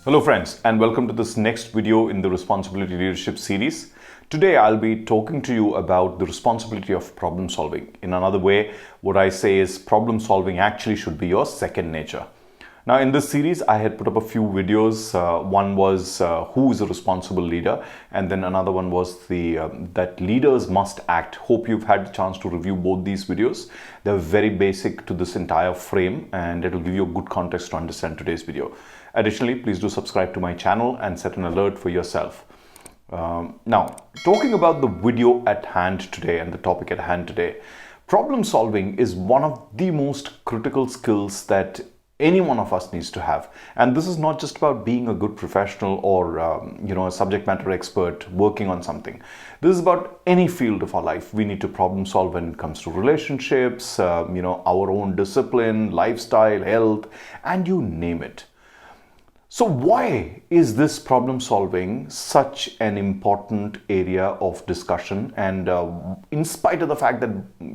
Hello friends, and welcome to this next video in the Responsibility Leadership series. Today I'll be talking to you about the responsibility of problem solving. In another way, what I say is problem solving actually should be your second nature. Now in this series, I had put up a few videos. One was who is a responsible leader, and then another one was that leaders must act. Hope you've had the chance to review both these videos. They're very basic to this entire frame, and it'll give you a good context to understand today's video. Additionally, please do subscribe to my channel and set an alert for yourself. Now, talking about the video at hand today and the topic at hand today, problem solving is one of the most critical skills that any one of us needs to have. And this is not just about being a good professional or a subject matter expert working on something. This is about any field of our life. We need to problem solve when it comes to relationships, our own discipline, lifestyle, health, and you name it. So why is this problem solving such an important area of discussion? And in spite of the fact that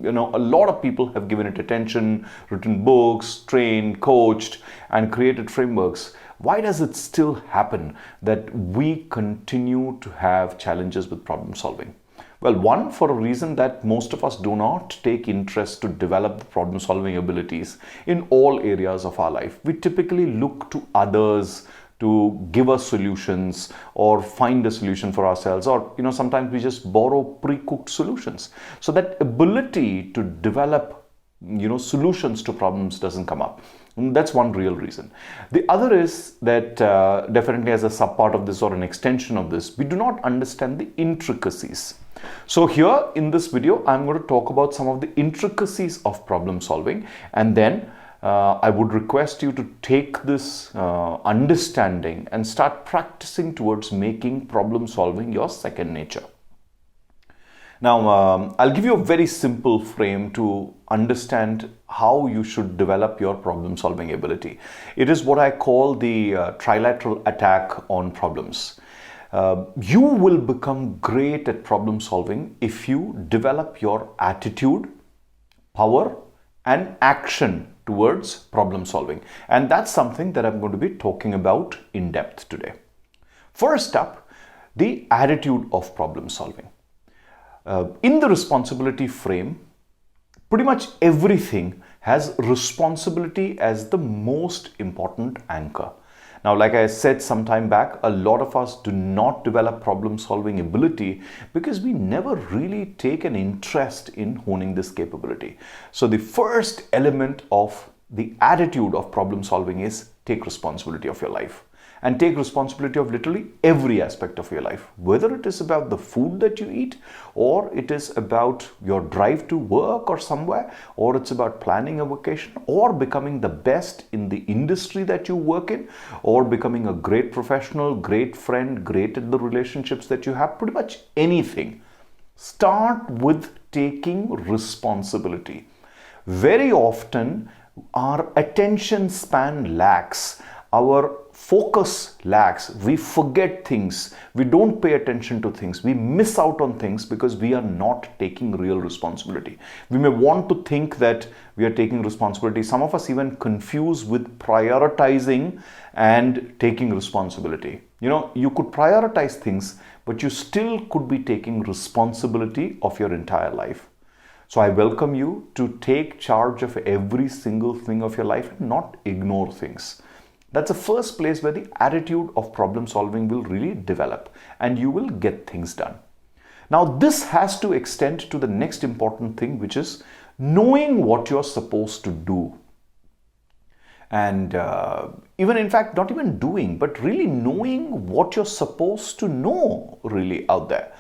a lot of people have given it attention, written books, trained, coached, and created frameworks, why does it still happen that we continue to have challenges with problem solving? Well, one, for a reason that most of us do not take interest to develop the problem solving abilities in all areas of our life. We typically look to others to give us solutions or find a solution for ourselves, or sometimes we just borrow pre-cooked solutions. So that ability to develop solutions to problems doesn't come up. And that's one real reason. The other is that definitely as a subpart of this or an extension of this, we do not understand the intricacies. So here in this video, I'm going to talk about some of the intricacies of problem solving, and then I would request you to take this understanding and start practicing towards making problem solving your second nature. Now, I'll give you a very simple frame to understand how you should develop your problem solving ability. It is what I call the trilateral attack on problems. You will become great at problem solving if you develop your attitude, power, and action towards problem solving. And that's something that I'm going to be talking about in depth today. First up, the attitude of problem solving. In the responsibility frame, pretty much everything has responsibility as the most important anchor. Now, like I said some time back, a lot of us do not develop problem solving ability because we never really take an interest in honing this capability. So the first element of the attitude of problem solving is take responsibility of your life. And take responsibility of literally every aspect of your life, whether it is about the food that you eat, or it is about your drive to work or somewhere, or it's about planning a vacation, or becoming the best in the industry that you work in, or becoming a great professional, great friend, great at the relationships that you have, pretty much anything. Start with taking responsibility. Very often, our attention span lacks. Our focus lacks. We forget things. We don't pay attention to things. We miss out on things because we are not taking real responsibility. We may want to think that we are taking responsibility. Some of us even confuse with prioritizing and taking responsibility. You could prioritize things, but you still could be taking responsibility of your entire life. So I welcome you to take charge of every single thing of your life and not ignore things. That's the first place where the attitude of problem solving will really develop and you will get things done. Now, this has to extend to the next important thing, which is knowing what you're supposed to do. And even in fact, not even doing, but really knowing what you're supposed to know really out there.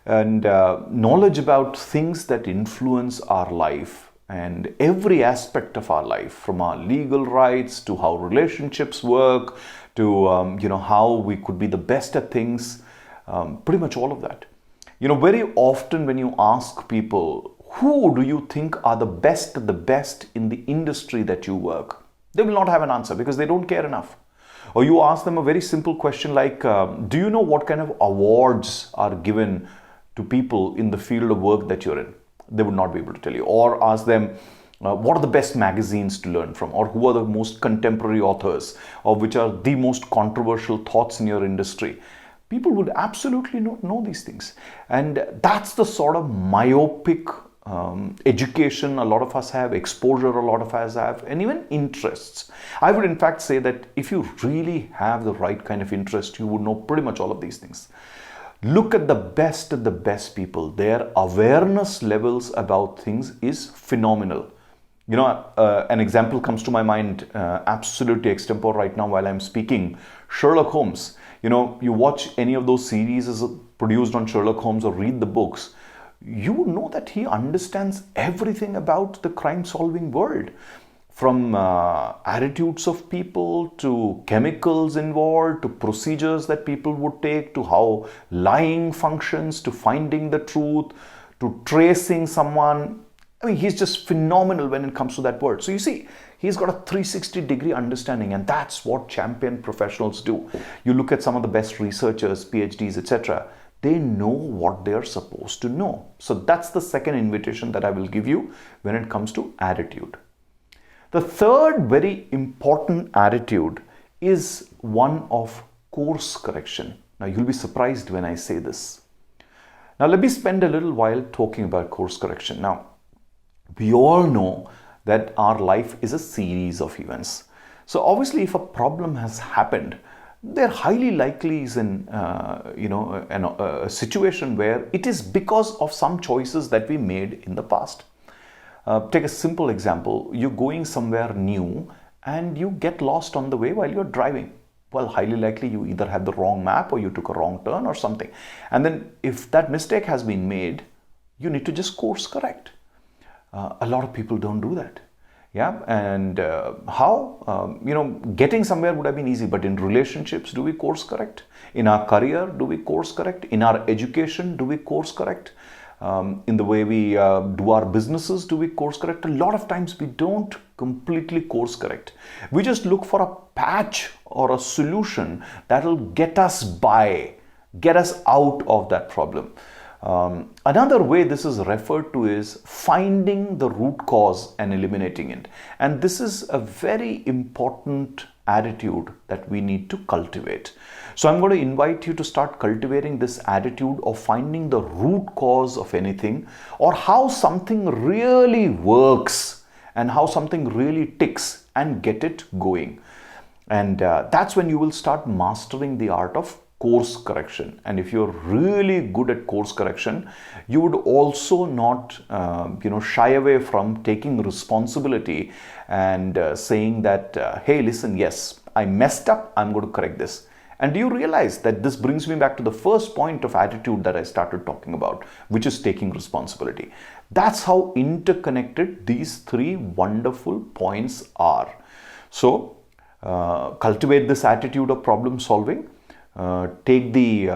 And knowledge about things that influence our life and every aspect of our life, from our legal rights to how relationships work to how we could be the best at things, pretty much all of that. Very often when you ask people, who do you think are the best in the industry that you work, they will not have an answer because they don't care enough. Or you ask them a very simple question like, do you know what kind of awards are given to people in the field of work that you're in? They would not be able to tell you. Or ask them, What are the best magazines to learn from, or who are the most contemporary authors, or which are the most controversial thoughts in your industry? People would absolutely not know these things. And that's the sort of myopic education a lot of us have, exposure a lot of us have, and even interests. I would in fact say that if you really have the right kind of interest, you would know pretty much all of these things. Look at the best people. Their awareness levels about things is phenomenal. An example comes to my mind, absolutely extempore right now while I'm speaking. Sherlock Holmes. You watch any of those series produced on Sherlock Holmes or read the books, you would know that he understands everything about the crime-solving world. From attitudes of people, to chemicals involved, to procedures that people would take, to how lying functions, to finding the truth, to tracing someone. I mean, he's just phenomenal when it comes to that word. So you see, he's got a 360-degree understanding, and that's what champion professionals do. You look at some of the best researchers, PhDs, etc. They know what they're supposed to know. So that's the second invitation that I will give you when it comes to attitude. The third very important attitude is one of course correction. Now, you'll be surprised when I say this. Now, let me spend a little while talking about course correction. Now, we all know that our life is a series of events. So obviously, if a problem has happened, there highly likely is a situation where it is because of some choices that we made in the past. Take a simple example. You're going somewhere new and you get lost on the way while you're driving. Well, highly likely you either had the wrong map or you took a wrong turn or something. And then if that mistake has been made, you need to just course correct. A lot of people don't do that. Yeah, and getting somewhere would have been easy, but in relationships, do we course correct? In our career, do we course correct? In our education, do we course correct? In the way we do our businesses, do we course correct? A lot of times we don't completely course correct. We just look for a patch or a solution that will get us by, get us out of that problem. Another way this is referred to is finding the root cause and eliminating it. And this is a very important attitude that we need to cultivate. So I'm going to invite you to start cultivating this attitude of finding the root cause of anything, or how something really works and how something really ticks, and get it going. And that's when you will start mastering the art of course correction. And if you're really good at course correction, you would also not shy away from taking responsibility and saying that hey, listen, yes, I messed up, I'm going to correct this. And do you realize that this brings me back to the first point of attitude that I started talking about, which is taking responsibility. That's how interconnected these three wonderful points are. So cultivate this attitude of problem solving. Take the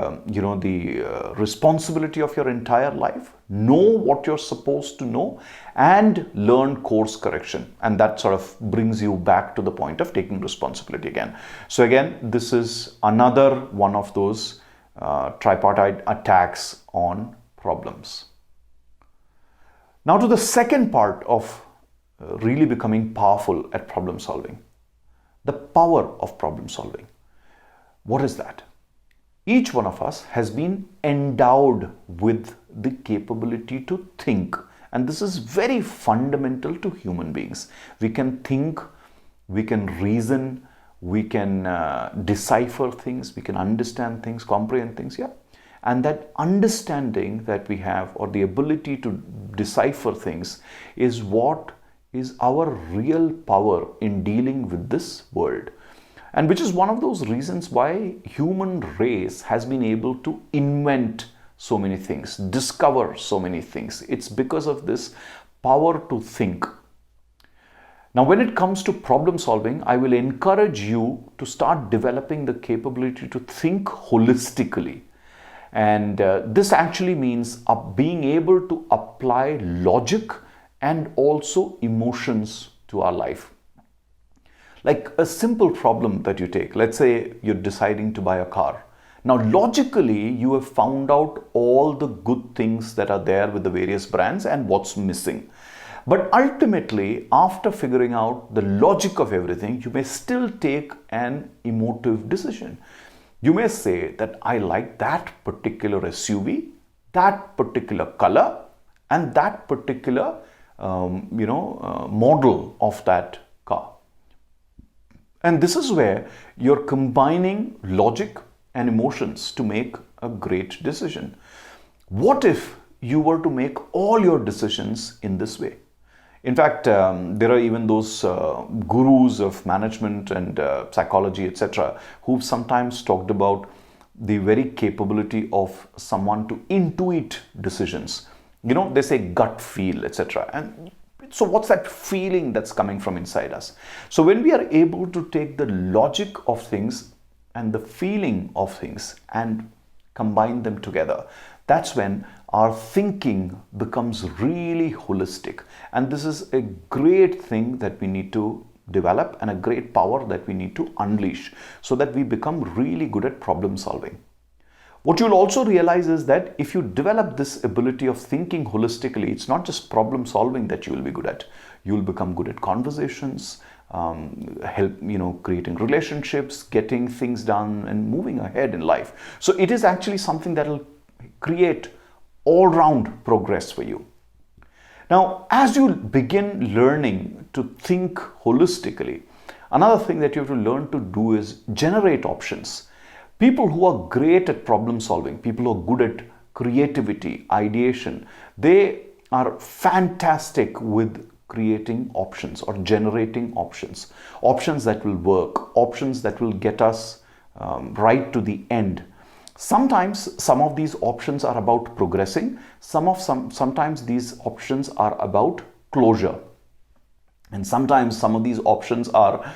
responsibility of your entire life, know what you're supposed to know, and learn course correction. And that sort of brings you back to the point of taking responsibility again. So again, this is another one of those tripartite attacks on problems. Now to the second part of really becoming powerful at problem solving, the power of problem solving. What is that? Each one of us has been endowed with the capability to think, and this is very fundamental to human beings. We can think, we can reason, we can decipher things, we can understand things, comprehend things, yeah. And that understanding that we have, or the ability to decipher things, is what is our real power in dealing with this world. And which is one of those reasons why human race has been able to invent so many things, discover so many things. It's because of this power to think. Now, when it comes to problem solving, I will encourage you to start developing the capability to think holistically. And this actually means being able to apply logic and also emotions to our life. Like a simple problem that you take, let's say you're deciding to buy a car. Now, logically, you have found out all the good things that are there with the various brands and what's missing. But ultimately, after figuring out the logic of everything, you may still take an emotive decision. You may say that I like that particular SUV, that particular color, and that particular model of that car. And this is where you're combining logic and emotions to make a great decision. What if you were to make all your decisions in this way? In fact, there are even those gurus of management and psychology, etc., who've sometimes talked about the very capability of someone to intuit decisions. They say gut feel, etc. And so what's that feeling that's coming from inside us? So when we are able to take the logic of things and the feeling of things and combine them together, that's when our thinking becomes really holistic. And this is a great thing that we need to develop and a great power that we need to unleash so that we become really good at problem solving. What you'll also realize is that if you develop this ability of thinking holistically, it's not just problem solving that you will be good at. You'll become good at conversations, creating relationships, getting things done, and moving ahead in life. So it is actually something that will create all-round progress for you. Now, as you begin learning to think holistically, another thing that you have to learn to do is generate options. People who are great at problem solving, people who are good at creativity, ideation, they are fantastic with creating options or generating options. Options that will work, options that will get us right to the end. Sometimes some of these options are about progressing. Sometimes these options are about closure. And sometimes some of these options are,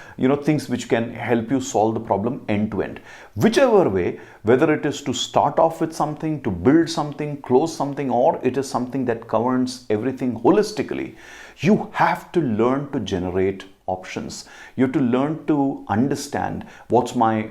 things which can help you solve the problem end to end. Whichever way, whether it is to start off with something, to build something, close something, or it is something that governs everything holistically, you have to learn to generate options. You have to learn to understand what's my,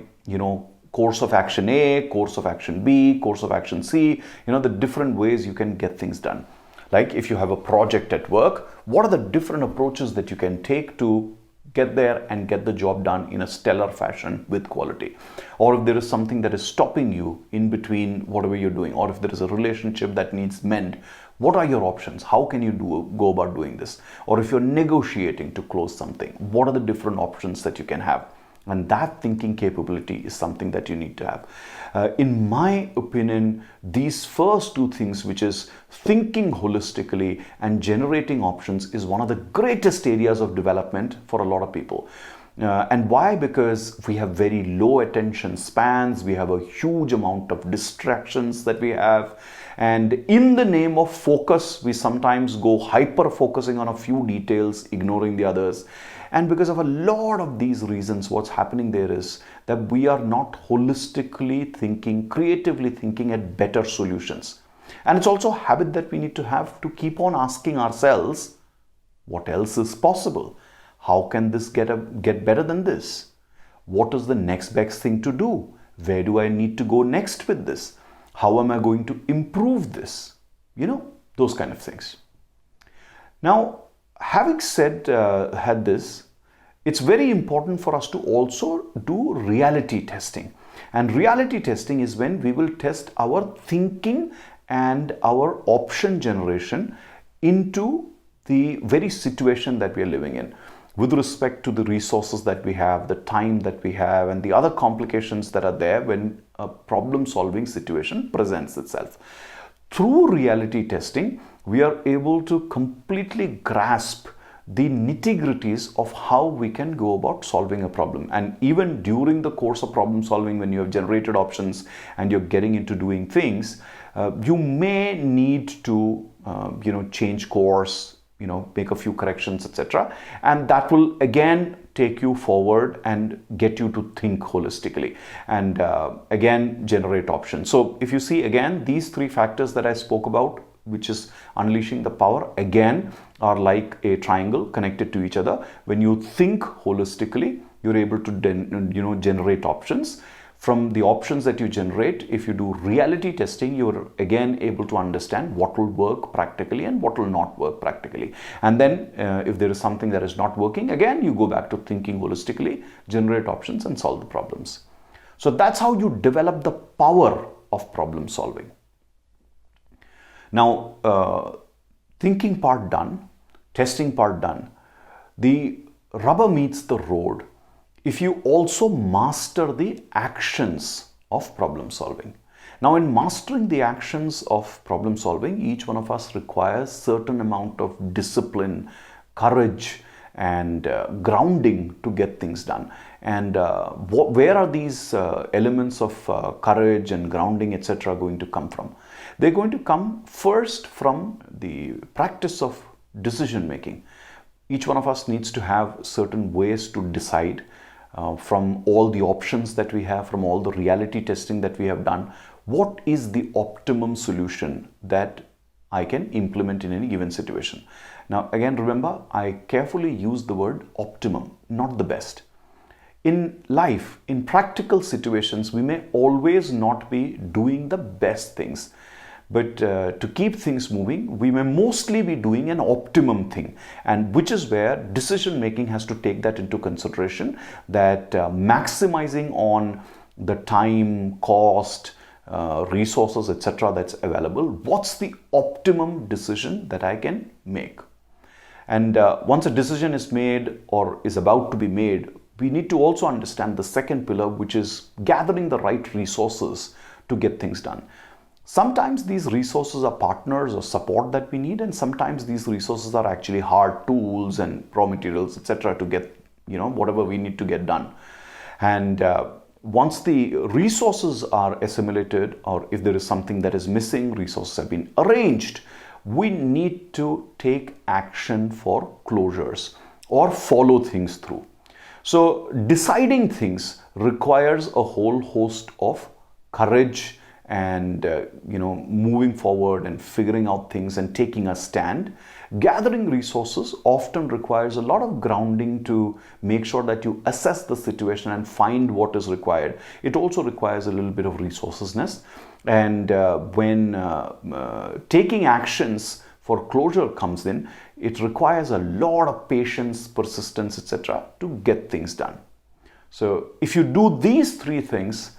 course of action A, course of action B, course of action C, the different ways you can get things done. Like if you have a project at work, what are the different approaches that you can take to get there and get the job done in a stellar fashion with quality? Or if there is something that is stopping you in between whatever you're doing, or if there is a relationship that needs mend, what are your options? How can you go about doing this? Or if you're negotiating to close something, what are the different options that you can have? And that thinking capability is something that you need to have. In my opinion, these first two things, which is thinking holistically and generating options, is one of the greatest areas of development for a lot of people. And why? Because we have very low attention spans, we have a huge amount of distractions that we have. And in the name of focus, we sometimes go hyper focusing on a few details, ignoring the others. And because of a lot of these reasons, what's happening there is that we are not holistically thinking, creatively thinking at better solutions. And it's also a habit that we need to have to keep on asking ourselves, what else is possible? How can this get better than this? What is the next best thing to do? Where do I need to go next with this? How am I going to improve this? Those kind of things. Now, having had this, it's very important for us to also do reality testing. And reality testing is when we will test our thinking and our option generation into the very situation that we are living in, with respect to the resources that we have, the time that we have, and the other complications that are there when a problem-solving situation presents itself. Through reality testing, we are able to completely grasp the nitty-gritties of how we can go about solving a problem. And even during the course of problem solving, when you have generated options and you're getting into doing things, you may need to change course, make a few corrections, etc. And that will again take you forward and get you to think holistically and again generate options. So if you see again, these three factors that I spoke about, which is unleashing the power, again are like a triangle connected to each other. When you think holistically, you're able to generate options. From the options that you generate, if you do reality testing, you're again able to understand what will work practically and what will not work practically. And then if there is something that is not working, again, you go back to thinking holistically, generate options and solve the problems. So that's how you develop the power of problem solving. Now, thinking part done, testing part done, the rubber meets the road if you also master the actions of problem solving. Now, in mastering the actions of problem solving, each one of us requires certain amount of discipline, courage, and grounding to get things done. And where are these elements of courage and grounding, etc., going to come from? They're going to come first from the practice of decision making. Each one of us needs to have certain ways to decide from all the options that we have, from all the reality testing that we have done. What is the optimum solution that I can implement in any given situation? Now, again, remember, I carefully use the word optimum, not the best. In life, in practical situations, we may always not be doing the best things. But to keep things moving, we may mostly be doing an optimum thing, and which is where decision making has to take that into consideration, that maximizing on the time, cost, resources, etc. that's available. What's the optimum decision that I can make? And once a decision is made or is about to be made, we need to also understand the second pillar, which is gathering the right resources to get things done. Sometimes these resources are partners or support that we need, and sometimes these resources are actually hard tools and raw materials, etc., to get whatever we need to get done. And once the resources are assimilated, or if there is something that is missing, resources have been arranged, we need to take action for closures or follow things through. So deciding things requires a whole host of courage and moving forward and figuring out things and taking a stand. Gathering resources often requires a lot of grounding to make sure that you assess the situation and find what is required. It also requires a little bit of resourcefulness, and when taking actions for closure comes in, it requires a lot of patience, persistence, etc. to get things done. So if you do these three things,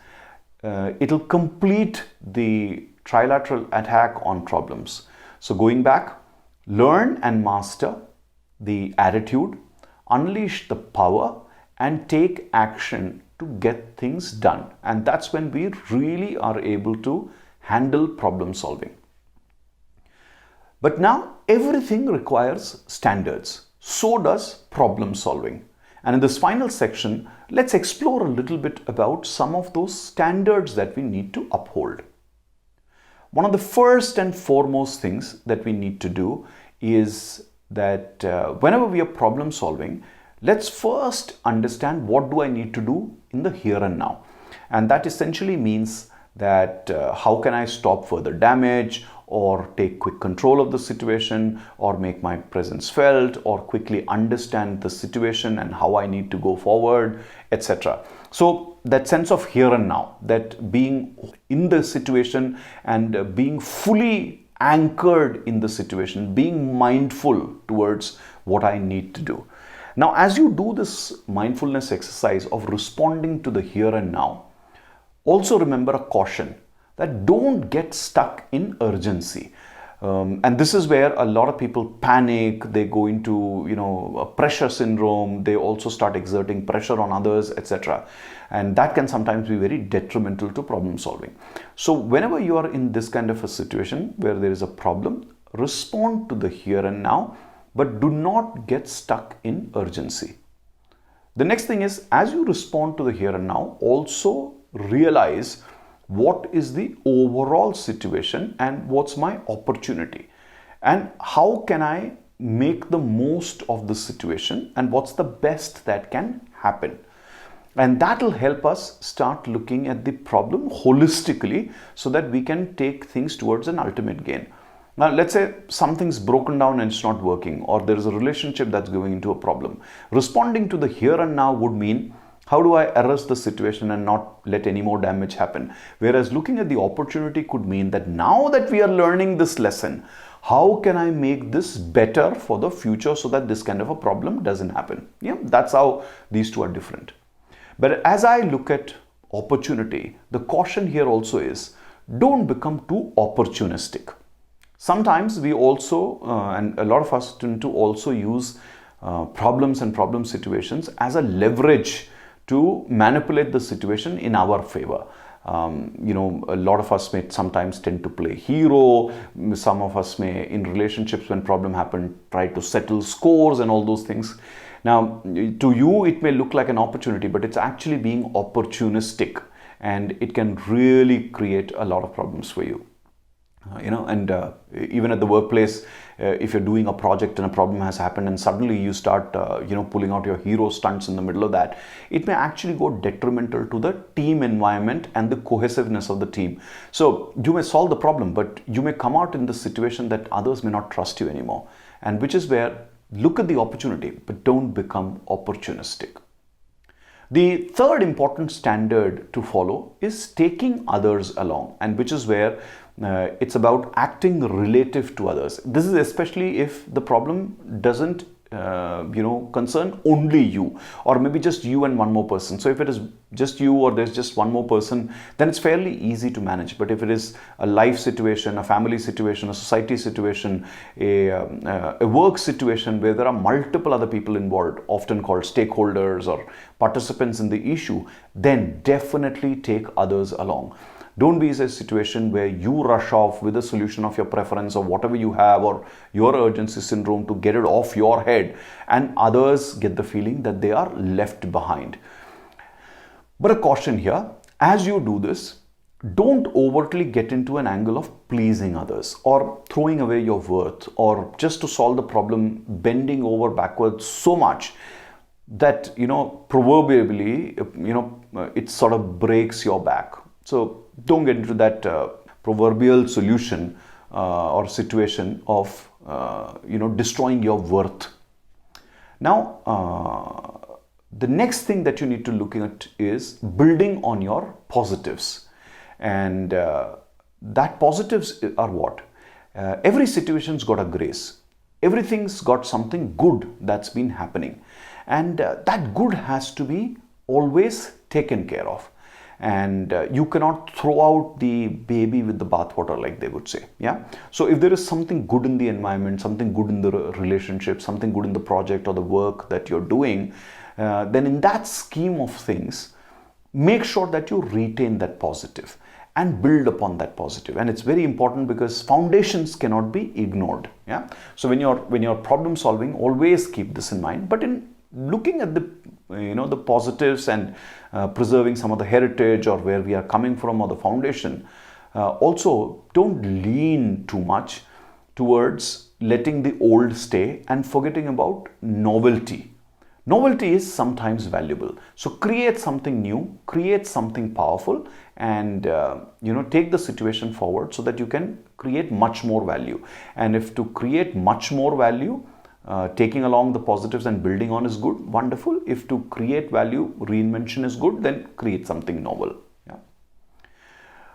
it'll complete the trilateral attack on problems. So going back, learn and master the attitude, unleash the power, and take action to get things done. And that's when we really are able to handle problem solving. But now everything requires standards. So does problem solving. And in this final section, let's explore a little bit about some of those standards that we need to uphold. One of the first and foremost things that we need to do is that whenever we are problem solving, let's first understand what do I need to do in the here and now. And that essentially means that how can I stop further damage, or take quick control of the situation, or make my presence felt, or quickly understand the situation and how I need to go forward, etc. So that sense of here and now, that being in the situation and being fully anchored in the situation, being mindful towards what I need to do. Now, as you do this mindfulness exercise of responding to the here and now, also remember a caution that don't get stuck in urgency. And this is where a lot of people panic, they go into a pressure syndrome, they also start exerting pressure on others, etc. And that can sometimes be very detrimental to problem solving. So whenever you are in this kind of a situation where there is a problem, respond to the here and now, but do not get stuck in urgency. The next thing is, as you respond to the here and now, also realize what is the overall situation and what's my opportunity, and how can I make the most of the situation, and what's the best that can happen. And that will help us start looking at the problem holistically so that we can take things towards an ultimate gain. Now, let's say something's broken down and it's not working, or there is a relationship that's going into a problem. Responding to the here and now would mean How do I arrest the situation and not let any more damage happen? Whereas looking at the opportunity could mean that now that we are learning this lesson, how can I make this better for the future so that this kind of a problem doesn't happen? Yeah, that's how these two are different. But as I look at opportunity, the caution here also is don't become too opportunistic. Sometimes we also, and a lot of us tend to also use problems and problem situations as a leverage to manipulate the situation in our favor. A lot of us may sometimes tend to play hero. Some of us may, in relationships, when problem happen, try to settle scores and all those things. Now, to you, it may look like an opportunity, but it's actually being opportunistic, and it can really create a lot of problems for you. Even at the workplace, if you're doing a project and a problem has happened and suddenly you start pulling out your hero stunts in the middle of that, it may actually go detrimental to the team environment and the cohesiveness of the team. So you may solve the problem, but you may come out in the situation that others may not trust you anymore, and which is where look at the opportunity, but don't become opportunistic. The third important standard to follow is taking others along, and which is where it's about acting relative to others. This is especially if the problem doesn't concern only you, or maybe just you and one more person. So if it is just you or there's just one more person, then it's fairly easy to manage. But if it is a life situation, a family situation, a society situation, a work situation where there are multiple other people involved, often called stakeholders or participants in the issue, then definitely take others along. Don't be in a situation where you rush off with a solution of your preference or whatever you have, or your urgency syndrome to get it off your head, and others get the feeling that they are left behind. But a caution here, as you do this, don't overtly get into an angle of pleasing others or throwing away your worth, or just to solve the problem, bending over backwards so much that, proverbially, it sort of breaks your back. So don't get into that proverbial solution or situation of destroying your worth. Now, the next thing that you need to look at is building on your positives. And that positives are what? Every situation's got a grace. Everything's got something good that's been happening. And that good has to be always taken care of. And you cannot throw out the baby with the bathwater, like they would say. Yeah. So if there is something good in the environment, something good in the relationship, something good in the project or the work that you're doing, then in that scheme of things, make sure that you retain that positive and build upon that positive. And it's very important because foundations cannot be ignored. Yeah. So when you're problem solving, always keep this in mind. But in looking at the positives and preserving some of the heritage or where we are coming from or the foundation, also don't lean too much towards letting the old stay and forgetting about novelty. Novelty is sometimes valuable. So create something new, create something powerful, and take the situation forward so that you can create much more value. And if to create much more value, taking along the positives and building on is good, wonderful. If to create value, reinvention is good, then create something novel. Yeah.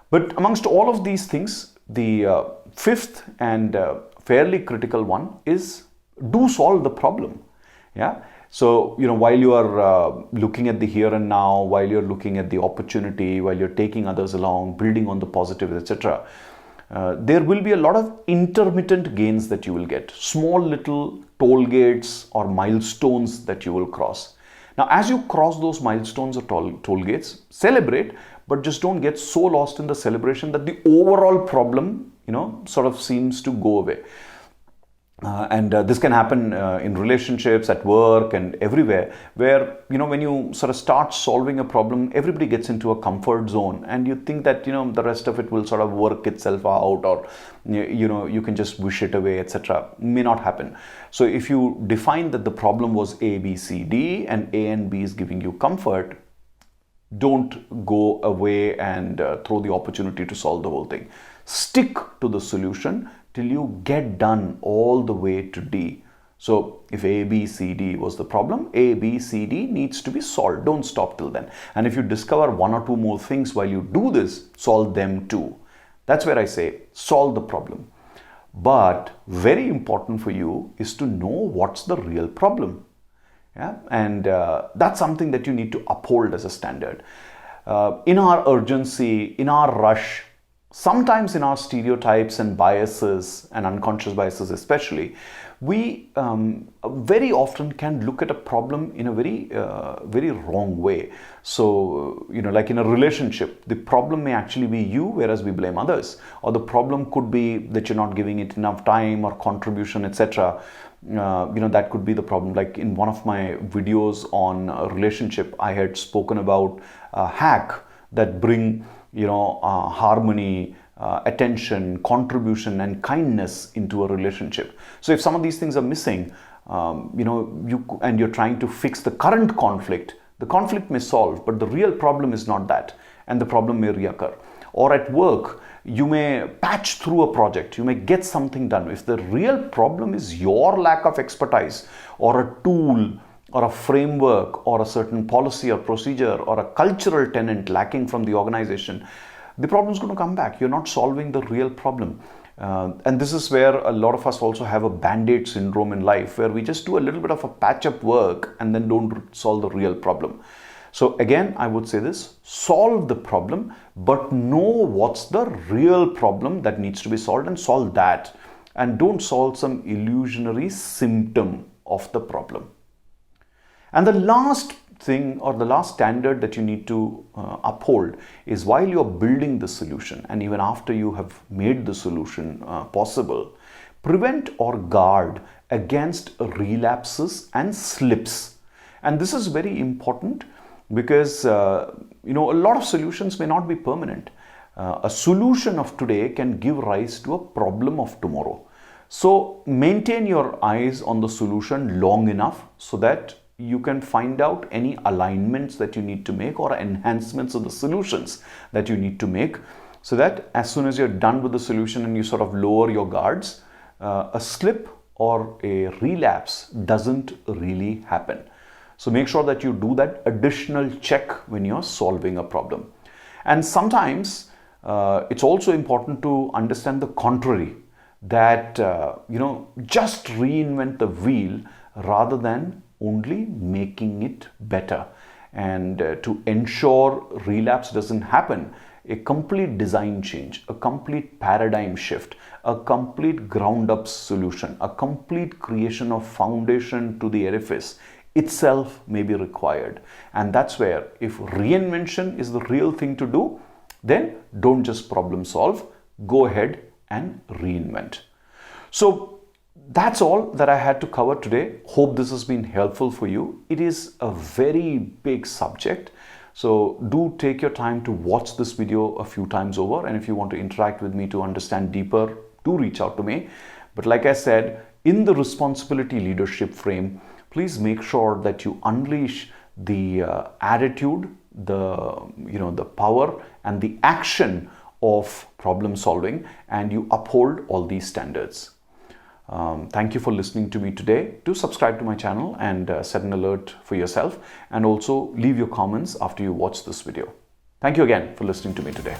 But amongst all of these things, the fifth and fairly critical one is do solve the problem. Yeah. So, while you are looking at the here and now, while you're looking at the opportunity, while you're taking others along, building on the positives, etc., there will be a lot of intermittent gains that you will get. Small little toll gates or milestones that you will cross. Now, as you cross those milestones or toll gates, celebrate, but just don't get so lost in the celebration that the overall problem, sort of seems to go away. And this can happen in relationships, at work, and everywhere, where, when you sort of start solving a problem, everybody gets into a comfort zone and you think that, the rest of it will sort of work itself out, or, you can just wish it away, etc. May not happen. So if you define that the problem was A, B, C, D, and A and B is giving you comfort, don't go away and throw the opportunity to solve the whole thing. Stick to the solution till you get done all the way to D, So if A, B, C, D was the problem, A, B, C, D needs to be solved. Don't stop till then. And if you discover one or two more things while you do this, solve them too. That's where I say solve the problem. But very important for you is to know what's the real problem. Yeah? And that's something that you need to uphold as a standard. In our urgency, in our rush, sometimes in our stereotypes and biases and unconscious biases especially, we very often can look at a problem in a very wrong way. So, like in a relationship, the problem may actually be you, whereas we blame others. Or the problem could be that you're not giving it enough time or contribution, etc. That could be the problem. Like in one of my videos on a relationship, I had spoken about a hack that bring harmony, attention, contribution, and kindness into a relationship. So if some of these things are missing, and you're trying to fix the current conflict, the conflict may solve, but the real problem is not that, and the problem may reoccur. Or at work, you may patch through a project, you may get something done. If the real problem is your lack of expertise, or a tool, or a framework, or a certain policy or procedure, or a cultural tenet lacking from the organization, the problem is going to come back. You're not solving the real problem. And this is where a lot of us also have a band-aid syndrome in life, where we just do a little bit of a patch-up work and then don't solve the real problem. So again, I would say this: solve the problem, but know what's the real problem that needs to be solved and solve that. And don't solve some illusionary symptom of the problem. And the last thing, or the last standard that you need to uphold, is while you're building the solution, and even after you have made the solution possible, prevent or guard against relapses and slips. And this is very important because a lot of solutions may not be permanent. A solution of today can give rise to a problem of tomorrow. So maintain your eyes on the solution long enough so that you can find out any alignments that you need to make or enhancements of the solutions that you need to make, so that as soon as you're done with the solution and you sort of lower your guards, a slip or a relapse doesn't really happen. So make sure that you do that additional check when you're solving a problem. And sometimes it's also important to understand the contrary, that just reinvent the wheel rather than only making it better. And to ensure relapse doesn't happen, a complete design change, a complete paradigm shift, a complete ground up solution, a complete creation of foundation to the edifice itself may be required. And that's where, if reinvention is the real thing to do, then don't just problem solve, go ahead and reinvent. So that's all that I had to cover today. Hope this has been helpful for you. It is a very big subject, so do take your time to watch this video a few times over, and if you want to interact with me to understand deeper, do reach out to me. But like I said, in the responsibility leadership frame, please make sure that you unleash the attitude, the power and the action of problem solving, and you uphold all these standards. Thank you for listening to me today. Do subscribe to my channel and set an alert for yourself, and also leave your comments after you watch this video. Thank you again for listening to me today.